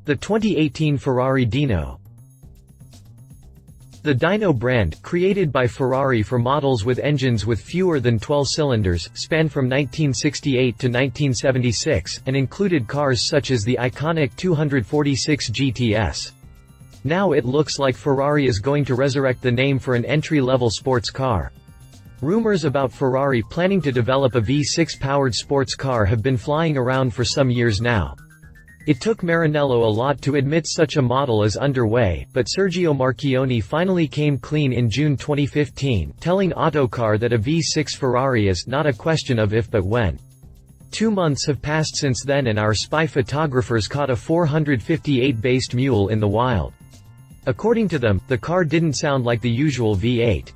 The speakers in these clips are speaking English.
The 2018 Ferrari Dino. The Dino brand, created by Ferrari for models with engines with fewer than 12 cylinders, spanned from 1968 to 1976, and included cars such as the iconic 246 GTS. Now it looks like Ferrari is going to resurrect the name for an entry-level sports car. Rumors about Ferrari planning to develop a V6-powered sports car have been flying around for some years now. It took Maranello a lot to admit such a model is underway, but Sergio Marchionne finally came clean in June 2015, telling Autocar that a V6 Ferrari is not a question of if but when. 2 months have passed since then and our spy photographers caught a 458-based mule in the wild. According to them, the car didn't sound like the usual V8.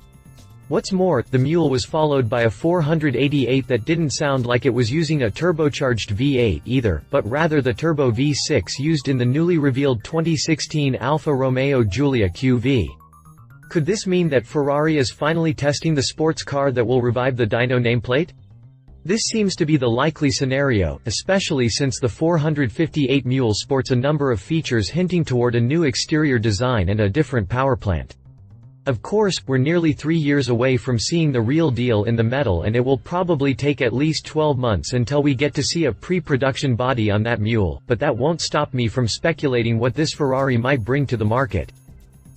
What's more, the mule was followed by a 488 that didn't sound like it was using a turbocharged V8 either, but rather the turbo V6 used in the newly revealed 2016 Alfa Romeo Giulia QV. Could this mean that Ferrari is finally testing the sports car that will revive the Dino nameplate? This seems to be the likely scenario, especially since the 458 mule sports a number of features hinting toward a new exterior design and a different powerplant. Of course, we're nearly 3 years away from seeing the real deal in the metal, and it will probably take at least 12 months until we get to see a pre-production body on that mule, but that won't stop me from speculating what this Ferrari might bring to the market.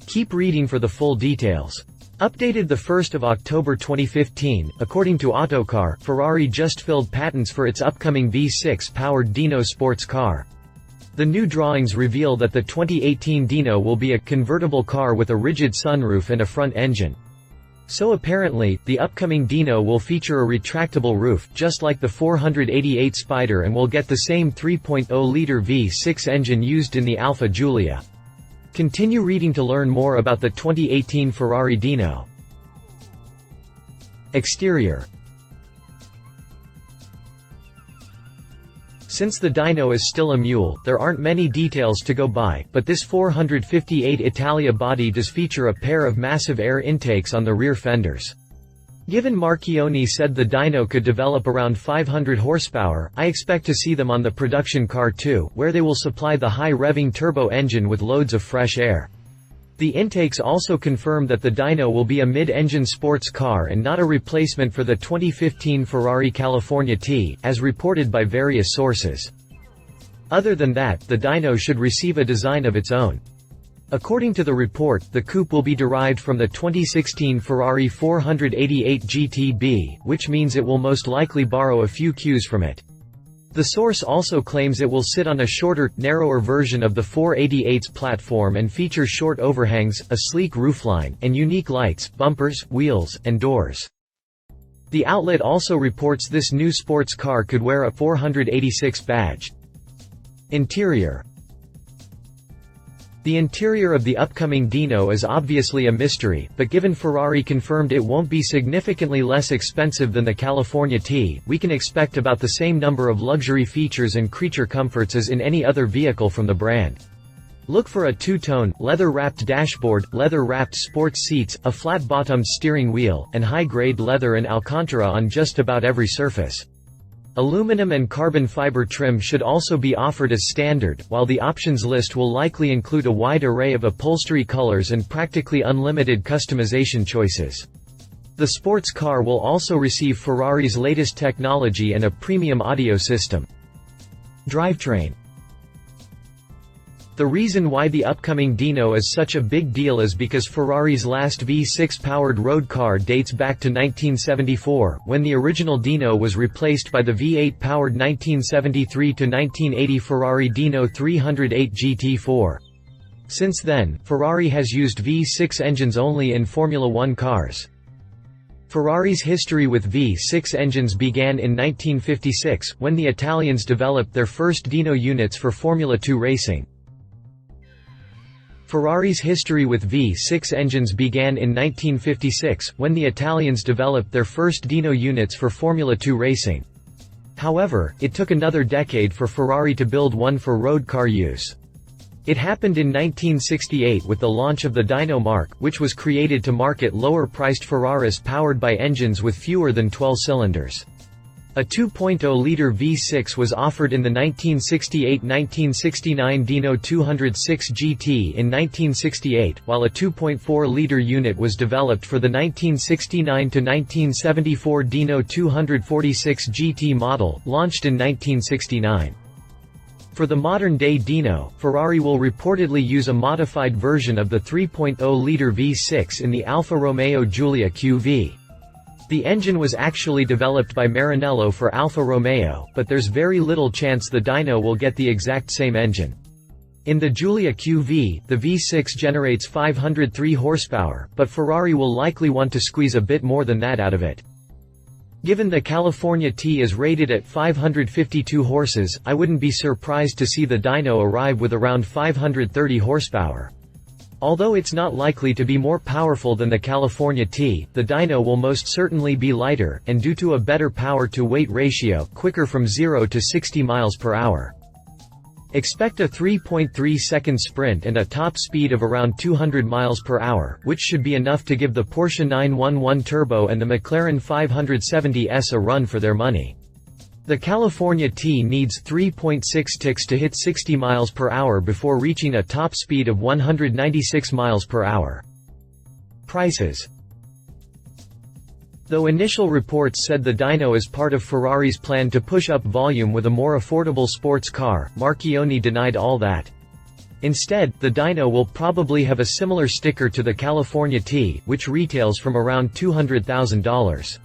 Keep reading for the full details. Updated 1 October 2015, according to Autocar, Ferrari just filed patents for its upcoming V6-powered Dino sports car. The new drawings reveal that the 2018 Dino will be a convertible car with a rigid sunroof and a front engine. So apparently, the upcoming Dino will feature a retractable roof, just like the 488 Spider, and will get the same 3.0-liter V6 engine used in the Alfa Giulia. Continue reading to learn more about the 2018 Ferrari Dino. Exterior. Since the Dino is still a mule, there aren't many details to go by, but this 458 Italia body does feature a pair of massive air intakes on the rear fenders. Given Marchionne said the Dino could develop around 500 horsepower, I expect to see them on the production car too, where they will supply the high-revving turbo engine with loads of fresh air. The intakes also confirm that the Dino will be a mid-engine sports car and not a replacement for the 2015 Ferrari California T, as reported by various sources. Other than that, the Dino should receive a design of its own. According to the report, the coupe will be derived from the 2016 Ferrari 488 GTB, which means it will most likely borrow a few cues from it. The source also claims it will sit on a shorter, narrower version of the 488's platform and feature short overhangs, a sleek roofline, and unique lights, bumpers, wheels, and doors. The outlet also reports this new sports car could wear a 486 badge. Interior. The interior of the upcoming Dino is obviously a mystery, but given Ferrari confirmed it won't be significantly less expensive than the California T, we can expect about the same number of luxury features and creature comforts as in any other vehicle from the brand. Look for a two-tone, leather-wrapped dashboard, leather-wrapped sports seats, a flat-bottomed steering wheel, and high-grade leather and Alcantara on just about every surface. Aluminum and carbon fiber trim should also be offered as standard, while the options list will likely include a wide array of upholstery colors and practically unlimited customization choices. The sports car will also receive Ferrari's latest technology and a premium audio system. Drivetrain. The reason why the upcoming Dino is such a big deal is because Ferrari's last V6-powered road car dates back to 1974, when the original Dino was replaced by the V8-powered 1973–1980 Ferrari Dino 308 GT4. Since then, Ferrari has used V6 engines only in Formula One cars. Ferrari's history with V6 engines began in 1956, when the Italians developed their first Dino units for Formula 2 racing. Ferrari's history with V6 engines began in 1956, when the Italians developed their first Dino units for Formula 2 racing. However, it took another decade for Ferrari to build one for road car use. It happened in 1968 with the launch of the Dino Mark, which was created to market lower-priced Ferraris powered by engines with fewer than 12 cylinders. A 2.0-liter V6 was offered in the 1968–1969 Dino 206 GT in 1968, while a 2.4-liter unit was developed for the 1969–1974 Dino 246 GT model, launched in 1969. For the modern-day Dino, Ferrari will reportedly use a modified version of the 3.0-liter V6 in the Alfa Romeo Giulia QV. The engine was actually developed by Maranello for Alfa Romeo, but there's very little chance the Dino will get the exact same engine. In the Giulia QV, the V6 generates 503 horsepower, but Ferrari will likely want to squeeze a bit more than that out of it. Given the California T is rated at 552 horses, I wouldn't be surprised to see the Dino arrive with around 530 horsepower. Although it's not likely to be more powerful than the California T, the Dino will most certainly be lighter, and due to a better power-to-weight ratio, quicker from 0 to 60 miles per hour. Expect a 3.3-second sprint and a top speed of around 200 miles per hour, which should be enough to give the Porsche 911 Turbo and the McLaren 570S a run for their money. The California T needs 3.6 ticks to hit 60 miles per hour before reaching a top speed of 196 miles per hour. Prices. Though initial reports said the Dino is part of Ferrari's plan to push up volume with a more affordable sports car, Marchionne denied all that. Instead, the Dino will probably have a similar sticker to the California T, which retails from around $200,000.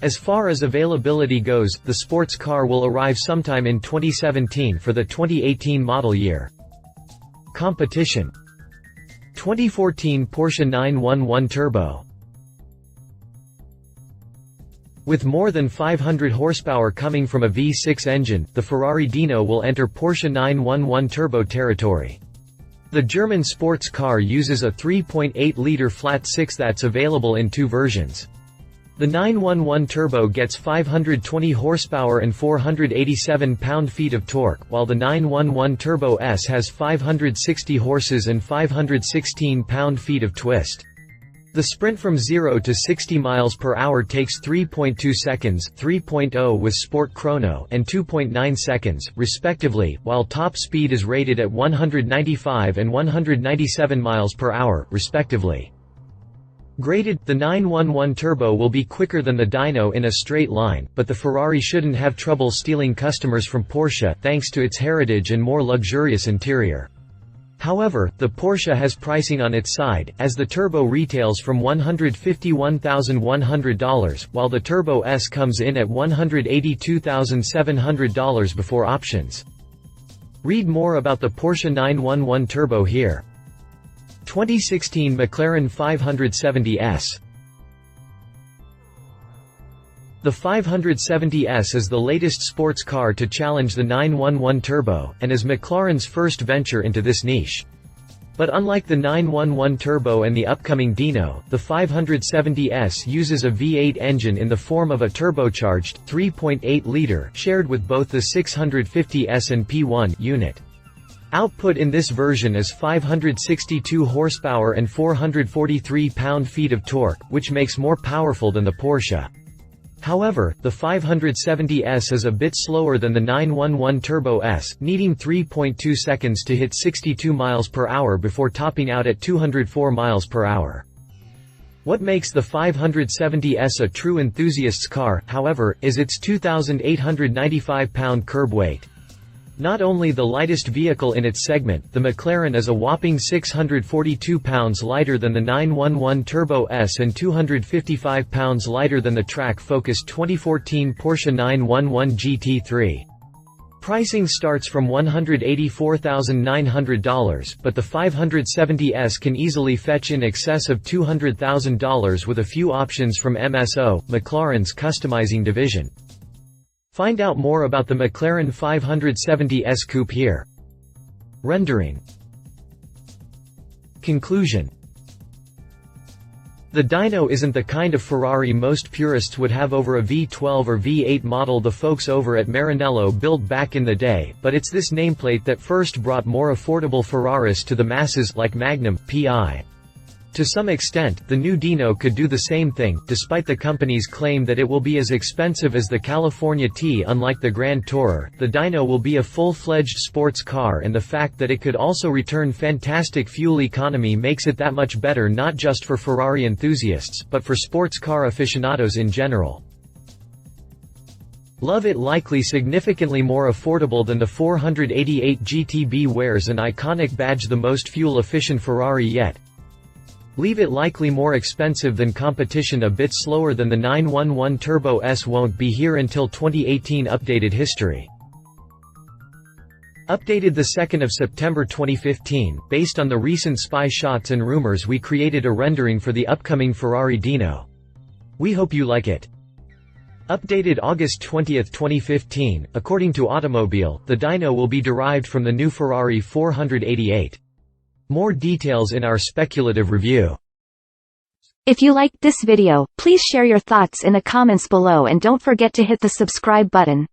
As far as availability goes, the sports car will arrive sometime in 2017 for the 2018 model year. Competition. 2014 Porsche 911 Turbo. With more than 500 horsepower coming from a V6 engine, the Ferrari Dino will enter Porsche 911 Turbo territory. The German sports car uses a 3.8-liter flat six that's available in two versions. The 911 Turbo gets 520 horsepower and 487 pound-feet of torque, while the 911 Turbo S has 560 horses and 516 pound-feet of twist. The sprint from 0 to 60 miles per hour takes 3.2 seconds, 3.0 with Sport Chrono, and 2.9 seconds, respectively, while top speed is rated at 195 and 197 miles per hour, respectively. Graded, the 911 Turbo will be quicker than the Dino in a straight line, but the Ferrari shouldn't have trouble stealing customers from Porsche thanks to its heritage and more luxurious interior. However, the Porsche has pricing on its side, as the Turbo retails from $151,100, while the Turbo S comes in at $182,700 before options. Read more about the Porsche 911 Turbo here. 2016 McLaren 570S. The 570S is the latest sports car to challenge the 911 Turbo, and is McLaren's first venture into this niche. But unlike the 911 Turbo and the upcoming Dino, the 570S uses a V8 engine in the form of a turbocharged, 3.8-liter, shared with both the 650S and P1 unit. Output in this version is 562 horsepower and 443 pound-feet of torque, which makes more powerful than the Porsche. However, the 570S is a bit slower than the 911 Turbo S, needing 3.2 seconds to hit 62 miles per hour before topping out at 204 miles per hour. What makes the 570S a true enthusiast's car, however, is its 2,895-pound curb weight. Not only the lightest vehicle in its segment, the McLaren is a whopping 642 pounds lighter than the 911 Turbo S and 255 pounds lighter than the track-focused 2014 Porsche 911 GT3. Pricing starts from $184,900, but the 570S can easily fetch in excess of $200,000 with a few options from MSO, McLaren's customizing division. Find out more about the McLaren 570S Coupe here. Rendering. Conclusion. The Dino isn't the kind of Ferrari most purists would have over a V12 or V8 model the folks over at Maranello built back in the day, but it's this nameplate that first brought more affordable Ferraris to the masses, like Magnum, Pi. To some extent, the new Dino could do the same thing, despite the company's claim that it will be as expensive as the California T. Unlike the Grand Tourer, the Dino will be a full-fledged sports car, and the fact that it could also return fantastic fuel economy makes it that much better, not just for Ferrari enthusiasts, but for sports car aficionados in general. Love it likely significantly more affordable than the 488 GTB, wears an iconic badge, the most fuel-efficient Ferrari yet. Leave it likely more expensive than competition, a bit slower than the 911 Turbo S, won't be here until 2018. Updated history. Updated the 2nd of September 2015, based on the recent spy shots and rumors, we created a rendering for the upcoming Ferrari Dino. We hope you like it. Updated August 20, 2015, according to Automobile, the Dino will be derived from the new Ferrari 488. More details in our speculative review. If you liked this video, please share your thoughts in the comments below and don't forget to hit the subscribe button.